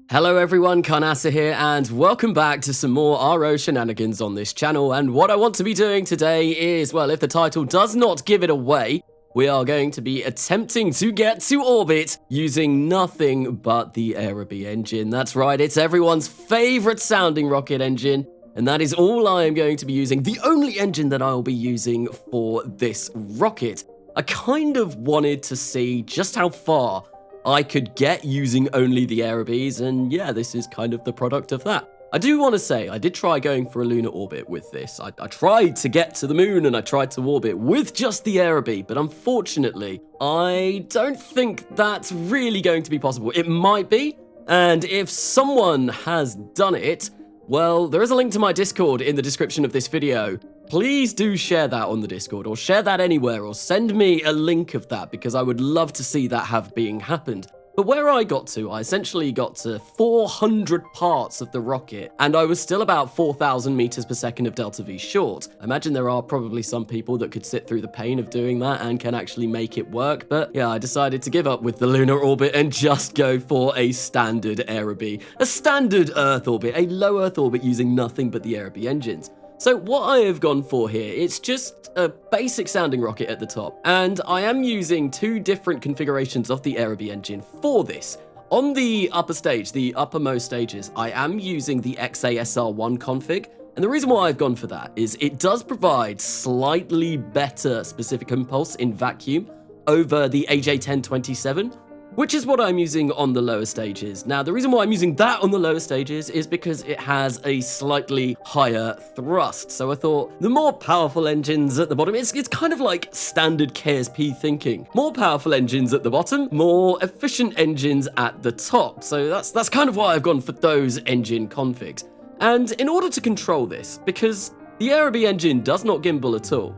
Hello everyone, Katniss here, and welcome back to some more RO shenanigans on this channel. And what I want to be doing today is, well, if the title does not give it away, we are going to be attempting to get to orbit using nothing but the Aerobee engine. That's right, it's everyone's favorite sounding rocket engine, and that is all I am going to be using, the only engine that I will be using for this rocket. I kind of wanted to see just how far I could get using only the Aerobees, and yeah, this is kind of the product of that. I do want to say, I did try going for a lunar orbit with this. I tried to get to the moon and I tried to orbit with just the Aerobee, but unfortunately, I don't think that's really going to be possible. It might be, and if someone has done it, well, there is a link to my Discord in the description of this video. Please do share that on the Discord, or share that anywhere, or send me a link of that, because I would love to see that have being happened. But where I got to, I essentially got to 400 parts of the rocket, and I was still about 4,000 meters per second of delta V short. I imagine there are probably some people that could sit through the pain of doing that and can actually make it work, but yeah, I decided to give up with the lunar orbit and just go for a standard Aerobee, a standard Earth orbit, a low Earth orbit using nothing but the Aerobee engines. So what I have gone for here, it's just a basic sounding rocket at the top, and I am using two different configurations of the Aerobee engine for this. On the upper stage, the uppermost stages, I am using the XASR1 config, and the reason why I've gone for that is it does provide slightly better specific impulse in vacuum over the AJ1027, which is what I'm using on the lower stages. Now, the reason why I'm using that on the lower stages is because it has a slightly higher thrust. So I thought the more powerful engines at the bottom, it's kind of like standard KSP thinking. More powerful engines at the bottom, more efficient engines at the top. So that's kind of why I've gone for those engine configs. And in order to control this, because the Aerobee engine does not gimbal at all,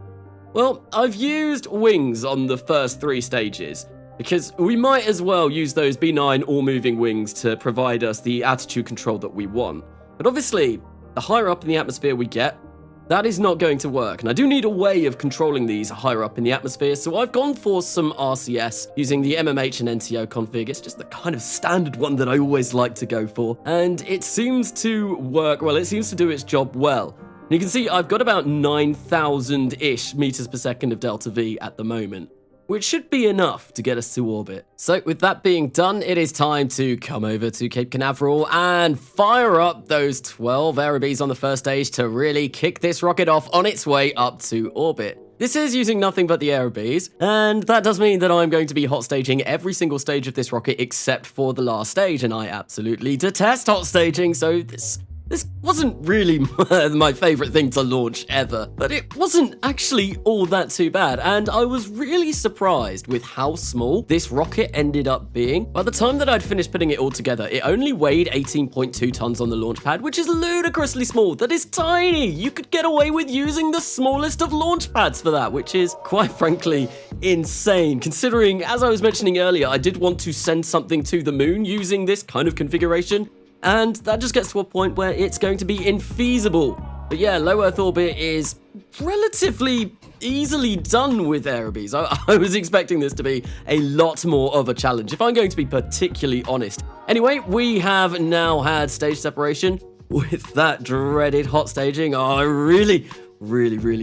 well, I've used wings on the first three stages, because we might as well use those benign all-moving wings to provide us the attitude control that we want. But obviously, the higher up in the atmosphere we get, that is not going to work. And I do need a way of controlling these higher up in the atmosphere, so I've gone for some RCS using the MMH and NTO config. It's just the kind of standard one that I always like to go for. And it seems to work well, it seems to do its job well. And you can see I've got about 9,000-ish meters per second of delta V at the moment, which should be enough to get us to orbit. So with that being done, it is time to come over to Cape Canaveral and fire up those 12 Aerobees on the first stage to really kick this rocket off on its way up to orbit. This is using nothing but the Aerobees, and that does mean that I'm going to be hot staging every single stage of this rocket except for the last stage, and I absolutely detest hot staging, so this wasn't really my favorite thing to launch ever, but it wasn't actually all that too bad, and I was really surprised with how small this rocket ended up being. By the time that I'd finished putting it all together, it only weighed 18.2 tons on the launch pad, which is ludicrously small. That is tiny. You could get away with using the smallest of launch pads for that, which is quite frankly insane, considering, as I was mentioning earlier, I did want to send something to the moon using this kind of configuration. And that just gets to a point where it's going to be infeasible. But yeah, low Earth orbit is relatively easily done with Aerobees. I was expecting this to be a lot more of a challenge, if I'm going to be particularly honest. Anyway, we have now had stage separation with that dreaded hot staging. Oh, I really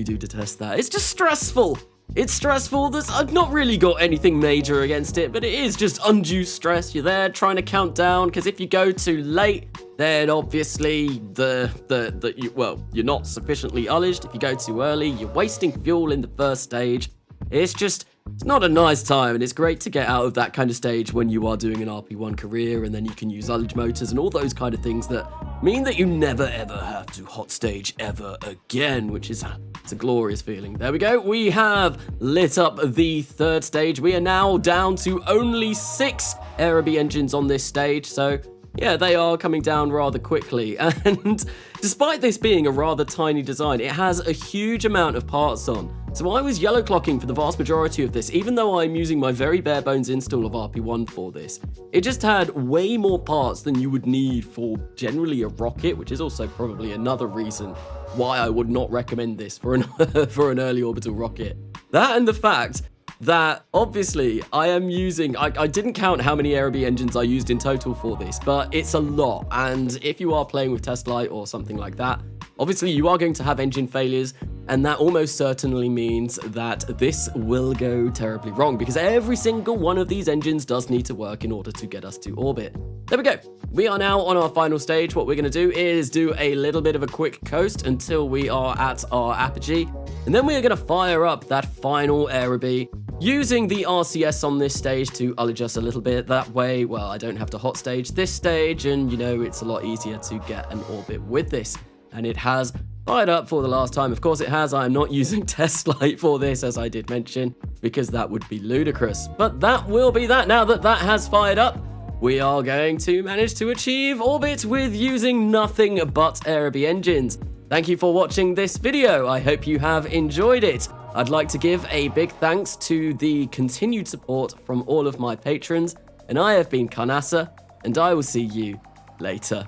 do detest that. It's just stressful. It's stressful. I've not really got anything major against it, but it is just undue stress. You're there trying to count down, because if you go too late, then obviously you're not sufficiently ullaged. If you go too early, you're wasting fuel in the first stage. It's not a nice time, and it's great to get out of that kind of stage when you are doing an RP1 career, and then you can use ullage motors and all those kind of things that mean that you never ever have to hot stage ever again, which is it's a glorious feeling. There we go. We have lit up the third stage. We are now down to only 6 Aerobee engines on this stage, so yeah, they are coming down rather quickly, and despite this being a rather tiny design, it has a huge amount of parts on. So I was yellow clocking for the vast majority of this, even though I'm using my very bare bones install of RP1 for this. It just had way more parts than you would need for generally a rocket, which is also probably another reason why I would not recommend this for an early orbital rocket. That and the fact that obviously I am using, I didn't count how many Aerobee engines I used in total for this, but it's a lot. And if you are playing with TestLite or something like that, obviously you are going to have engine failures, and that almost certainly means that this will go terribly wrong, because every single one of these engines does need to work in order to get us to orbit. There we go. We are now on our final stage. What we're going to do is do a little bit of a quick coast until we are at our apogee, and then we are going to fire up that final Aerobee using the RCS on this stage to adjust a little bit. That way, well, I don't have to hot stage this stage, and you know, it's a lot easier to get an orbit with this. And it has fired up for the last time. Of course it has. I am not using TestLite for this, as I did mention, because that would be ludicrous. But that will be that. Now that that has fired up, we are going to manage to achieve orbit with using nothing but Aerobee engines. Thank you for watching this video. I hope you have enjoyed it. I'd like to give a big thanks to the continued support from all of my patrons. And I have been Karnasa, and I will see you later.